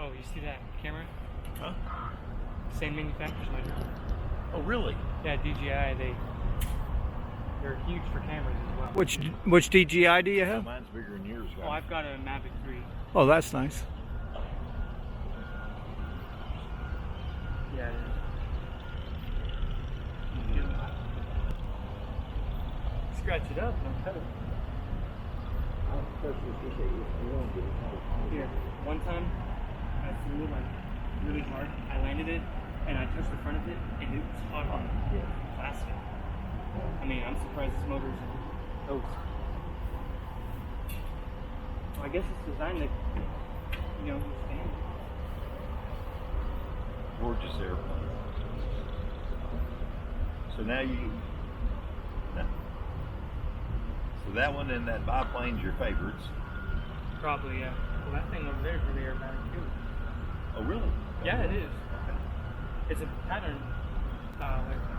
Oh, you see that camera? Huh? Same manufacturers like it. Oh, really? Yeah, DJI. They're huge for cameras as well. Which DJI do you have? Mine's bigger than yours, guys. Oh, I've got a Mavic 3. Oh, that's nice. Yeah, it is. Scratch it up, don't cut it. Here, one time I flew like really hard. I landed it and I touched the front of it and it was hot on plastic. I mean, I'm surprised this motor's toast. Well, I guess it's designed to, withstand. Gorgeous airplane. So now so that one and that biplane's your favorites. Probably, yeah. Well, that thing over there is really aerobatic too. Oh, really? Yeah, it is. It's a pattern. Like